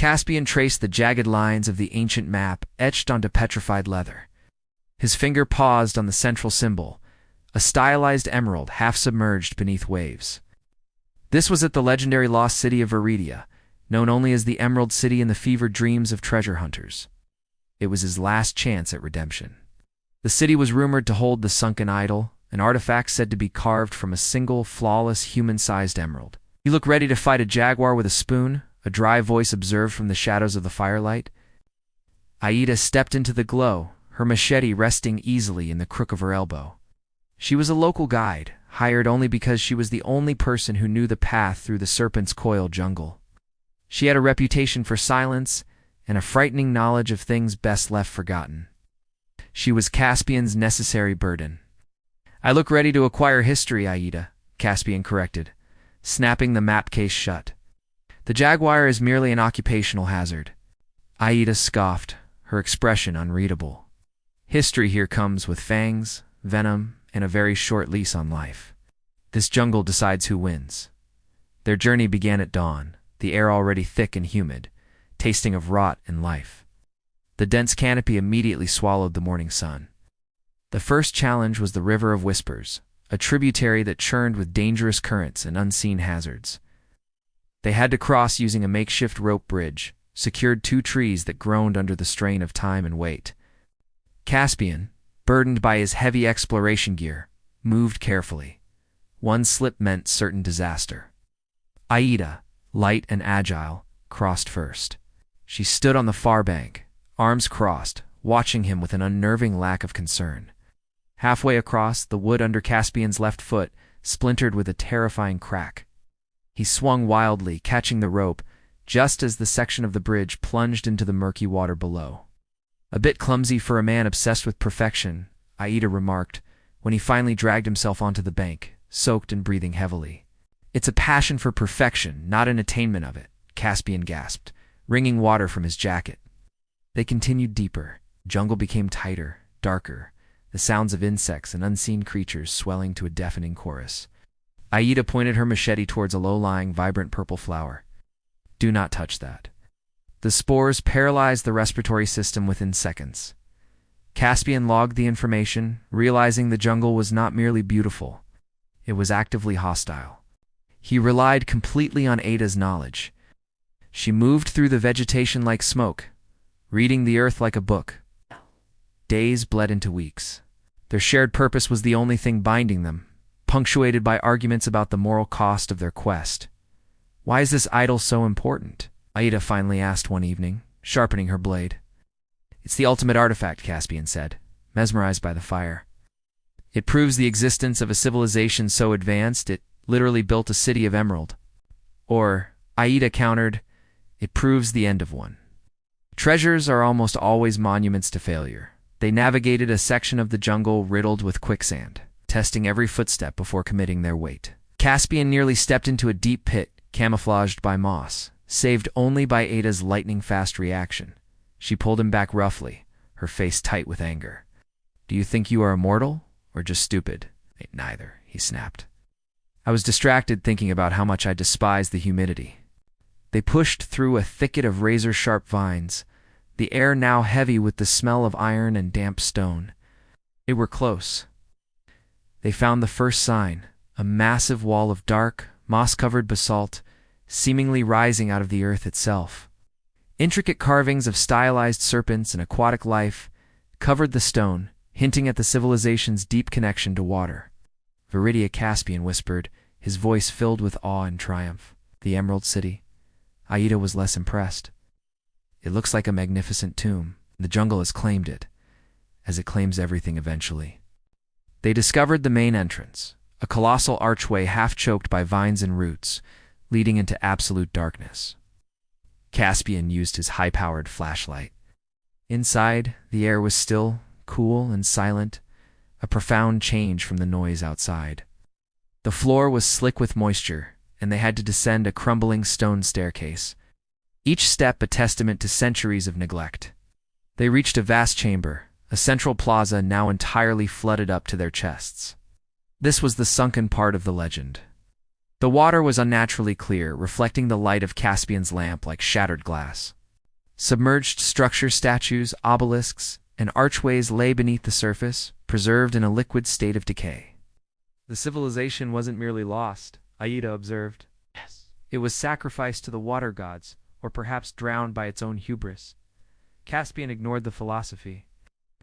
Caspian traced the jagged lines of the ancient map etched onto petrified leather. His finger paused on the central symbol, a stylized emerald half-submerged beneath waves. This was at the legendary lost city of Viridia, known only as the Emerald City in the fevered dreams of treasure hunters. It was his last chance at redemption. The city was rumored to hold the Sunken idol, an artifact said to be carved from a single, flawless, human-sized emerald. "You look ready to fight a jaguar with a spoon?" a dry voice observed from the shadows of the firelight. Aida stepped into the glow, her machete resting easily in the crook of her elbow. She was a local guide, hired only because she was the only person who knew the path through the Serpent's Coil jungle. She had a reputation for silence and a frightening knowledge of things best left forgotten. She was Caspian's necessary burden. "I look ready to acquire history, Aida," Caspian corrected, snapping the map case shut. "The jaguar is merely an occupational hazard." Aida scoffed, her expression unreadable. "History here comes with fangs, venom, and a very short lease on life. This jungle decides who wins." Their journey began at dawn, the air already thick and humid, tasting of rot and life. The dense canopy immediately swallowed the morning sun. The first challenge was the River of Whispers, a tributary that churned with dangerous currents and unseen hazards. They had to cross using a makeshift rope bridge, secured 2 trees that groaned under the strain of time and weight. Caspian, burdened by his heavy exploration gear, moved carefully. One slip meant certain disaster. Aida, light and agile, crossed first. She stood on the far bank, arms crossed, watching him with an unnerving lack of concern. Halfway across, the wood under Caspian's left foot splintered with a terrifying crack. He swung wildly, catching the rope, just as the section of the bridge plunged into the murky water below. "A bit clumsy for a man obsessed with perfection," Aida remarked, when he finally dragged himself onto the bank, soaked and breathing heavily. "It's a passion for perfection, not an attainment of it," Caspian gasped, wringing water from his jacket. They continued deeper. Jungle became tighter, darker, the sounds of insects and unseen creatures swelling to a deafening chorus. Aida pointed her machete towards a low-lying, vibrant purple flower. "Do not touch that." The spores paralyzed the respiratory system within seconds. Caspian logged the information, realizing the jungle was not merely beautiful. It was actively hostile. He relied completely on Aida's knowledge. She moved through the vegetation like smoke, reading the earth like a book. Days bled into weeks. Their shared purpose was the only thing binding them, punctuated by arguments about the moral cost of their quest. "Why is this idol so important?" Aida finally asked one evening, sharpening her blade. "It's the ultimate artifact," Caspian said, mesmerized by the fire. "It proves the existence of a civilization so advanced it literally built a city of emerald." Or, Aida countered, "It proves the end of one." Treasures are almost always monuments to failure. They navigated a section of the jungle riddled with quicksand, testing every footstep before committing their weight. Caspian nearly stepped into a deep pit, camouflaged by moss, saved only by Aida's lightning-fast reaction. She pulled him back roughly, her face tight with anger. "Do you think you are immortal, or just stupid?" "Neither," he snapped. "I was distracted thinking about how much I despise the humidity." They pushed through a thicket of razor-sharp vines, the air now heavy with the smell of iron and damp stone. They were close. They found the first sign, a massive wall of dark, moss-covered basalt, seemingly rising out of the earth itself. Intricate carvings of stylized serpents and aquatic life covered the stone, hinting at the civilization's deep connection to water. "Viridia," Caspian whispered, his voice filled with awe and triumph. "The Emerald City." Aida was less impressed. "It looks like a magnificent tomb. The jungle has claimed it, as it claims everything eventually." They discovered the main entrance, a colossal archway half-choked by vines and roots, leading into absolute darkness. Caspian used his high-powered flashlight. Inside, the air was still, cool, and silent, a profound change from the noise outside. The floor was slick with moisture, and they had to descend a crumbling stone staircase, each step a testament to centuries of neglect. They reached a vast chamber, a central plaza now entirely flooded up to their chests. This was the sunken part of the legend. The water was unnaturally clear, reflecting the light of Caspian's lamp like shattered glass. Submerged structure statues, obelisks, and archways lay beneath the surface, preserved in a liquid state of decay. The civilization wasn't merely lost, Aida observed. Yes. It was sacrificed to the water gods, or perhaps drowned by its own hubris. Caspian ignored the philosophy.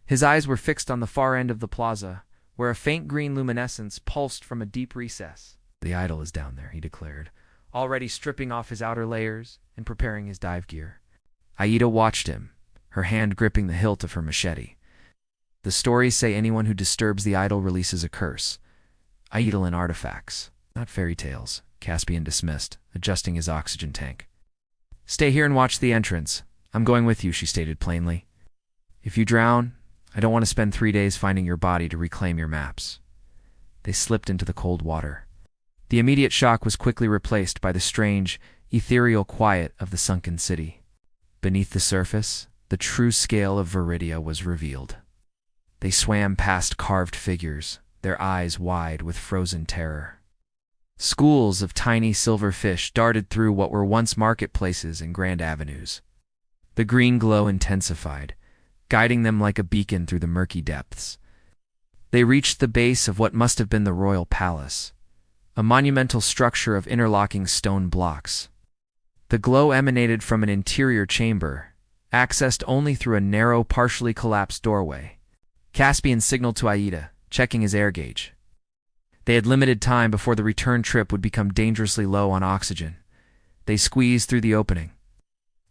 His eyes were fixed on the far end of the plaza, where a faint green luminescence pulsed from a deep recess. The idol is down there, he declared, already stripping off his outer layers and preparing his dive gear. Aida watched him, her hand gripping the hilt of her machete. The stories say anyone who disturbs the idol releases a curse. Eidolon artifacts, not fairy tales, Caspian dismissed, adjusting his oxygen tank. Stay here and watch the entrance. I'm going with you, she stated plainly. If you drown, I don't want to spend 3 days finding your body to reclaim your maps. They slipped into the cold water. The immediate shock was quickly replaced by the strange, ethereal quiet of the sunken city. Beneath the surface, the true scale of Viridia was revealed. They swam past carved figures, their eyes wide with frozen terror. Schools of tiny silver fish darted through what were once marketplaces and grand avenues. The green glow intensified, guiding them like a beacon through the murky depths. They reached the base of what must have been the royal palace, a monumental structure of interlocking stone blocks. The glow emanated from an interior chamber, accessed only through a narrow, partially collapsed doorway. Caspian signaled to Aida, checking his air gauge. They had limited time before the return trip would become dangerously low on oxygen. They squeezed through the opening.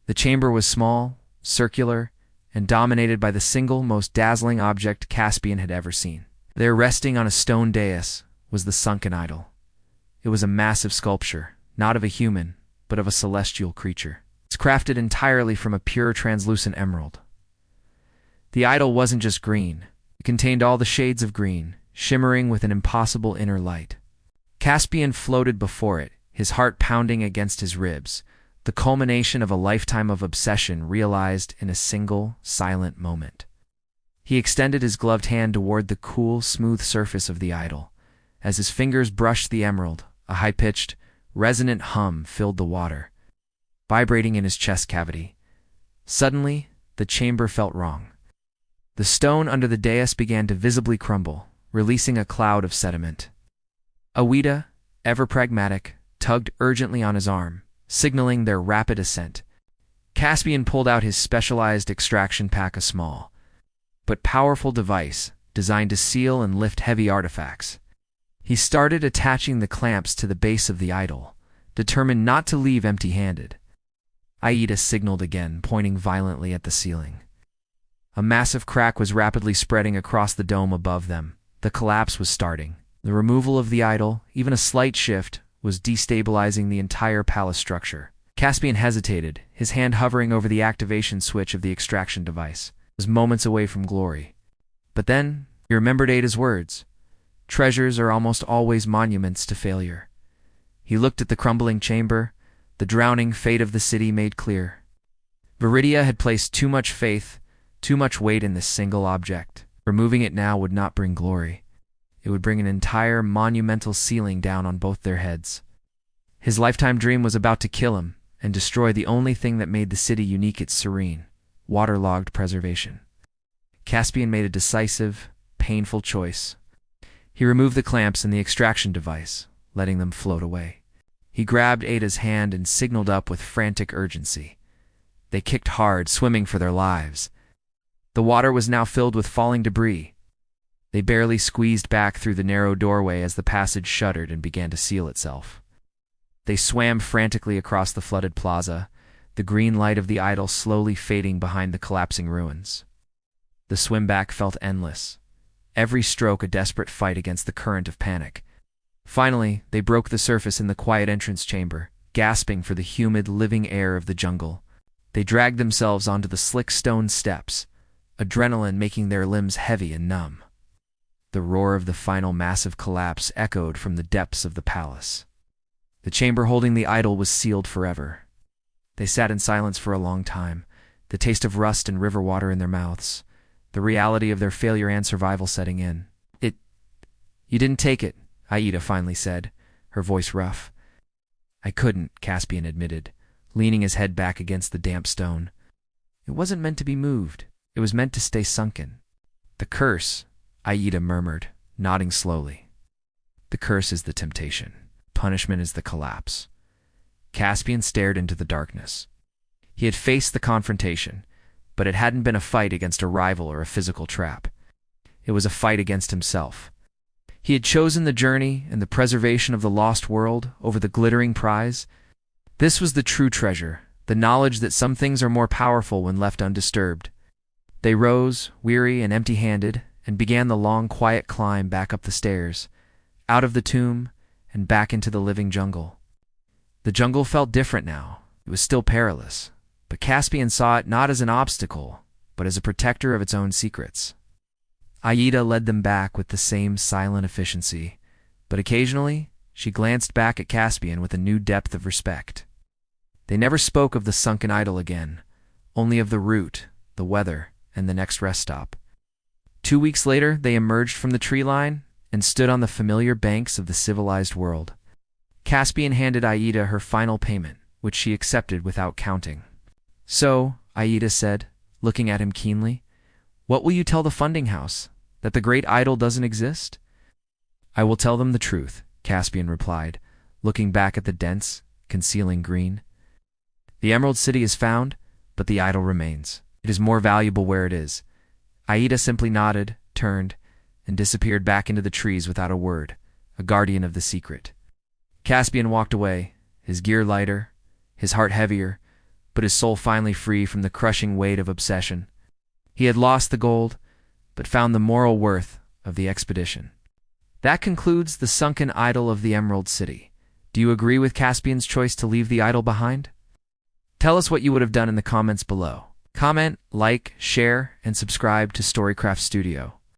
The chamber was small, circular, and dominated by the single most dazzling object Caspian had ever seen. There, resting on a stone dais, was the sunken idol. It was a massive sculpture, not of a human, but of a celestial creature. It's crafted entirely from a pure translucent emerald. The idol wasn't just green. It contained all the shades of green, shimmering with an impossible inner light. Caspian floated before it, his heart pounding against his ribs, the culmination of a lifetime of obsession realized in a single, silent moment. He extended his gloved hand toward the cool, smooth surface of the idol. As his fingers brushed the emerald, a high-pitched, resonant hum filled the water, vibrating in his chest cavity. Suddenly, the chamber felt wrong. The stone under the dais began to visibly crumble, releasing a cloud of sediment. Aida, ever pragmatic, tugged urgently on his arm, signaling their rapid ascent. Caspian pulled out his specialized extraction pack, a small but powerful device designed to seal and lift heavy artifacts. He started attaching the clamps to the base of the idol, determined not to leave empty-handed. Aida signaled again, pointing violently at the ceiling. A massive crack was rapidly spreading across the dome above them. The collapse was starting. The removal of the idol, even a slight shift, was destabilizing the entire palace structure. Caspian hesitated, his hand hovering over the activation switch of the extraction device. He was moments away from glory. But then, he remembered Aida's words. Treasures are almost always monuments to failure. He looked at the crumbling chamber, the drowning fate of the city made clear. Viridia had placed too much faith, too much weight in this single object. Removing it now would not bring glory. It would bring an entire monumental ceiling down on both their heads. His lifetime dream was about to kill him and destroy the only thing that made the city unique, its serene, waterlogged preservation. Caspian made a decisive, painful choice. He removed the clamps and the extraction device, letting them float away. He grabbed Aida's hand and signaled up with frantic urgency. They kicked hard, swimming for their lives. The water was now filled with falling debris. They barely squeezed back through the narrow doorway as the passage shuttered and began to seal itself. They swam frantically across the flooded plaza, the green light of the idol slowly fading behind the collapsing ruins. The swim back felt endless, every stroke a desperate fight against the current of panic. Finally, they broke the surface in the quiet entrance chamber, gasping for the humid, living air of the jungle. They dragged themselves onto the slick stone steps, adrenaline making their limbs heavy and numb. The roar of the final massive collapse echoed from the depths of the palace. The chamber holding the idol was sealed forever. They sat in silence for a long time, the taste of rust and river water in their mouths, the reality of their failure and survival setting in. You didn't take it, Aida finally said, her voice rough. I couldn't, Caspian admitted, leaning his head back against the damp stone. It wasn't meant to be moved. It was meant to stay sunken. The curse, Aida murmured, nodding slowly. The curse is the temptation. Punishment is the collapse. Caspian stared into the darkness. He had faced the confrontation, but it hadn't been a fight against a rival or a physical trap. It was a fight against himself. He had chosen the journey and the preservation of the lost world over the glittering prize. This was the true treasure, the knowledge that some things are more powerful when left undisturbed. They rose, weary and empty-handed, and began the long, quiet climb back up the stairs, out of the tomb, and back into the living jungle. The jungle felt different now. It was still perilous, but Caspian saw it not as an obstacle, but as a protector of its own secrets. Aida led them back with the same silent efficiency, but occasionally she glanced back at Caspian with a new depth of respect. They never spoke of the sunken idol again, only of the route, the weather, and the next rest stop. 2 weeks later, they emerged from the tree line and stood on the familiar banks of the civilized world. Caspian handed Aida her final payment, which she accepted without counting. So, Aida said, looking at him keenly, what will you tell the funding house? That the great idol doesn't exist? I will tell them the truth, Caspian replied, looking back at the dense, concealing green. The Emerald City is found, but the idol remains. It is more valuable where it is. Aida simply nodded, turned, and disappeared back into the trees without a word, a guardian of the secret. Caspian walked away, his gear lighter, his heart heavier, but his soul finally free from the crushing weight of obsession. He had lost the gold, but found the moral worth of the expedition. That concludes the sunken idol of the Emerald City. Do you agree with Caspian's choice to leave the idol behind? Tell us what you would have done in the comments below. Comment, like, share, and subscribe to Storycraft Studio.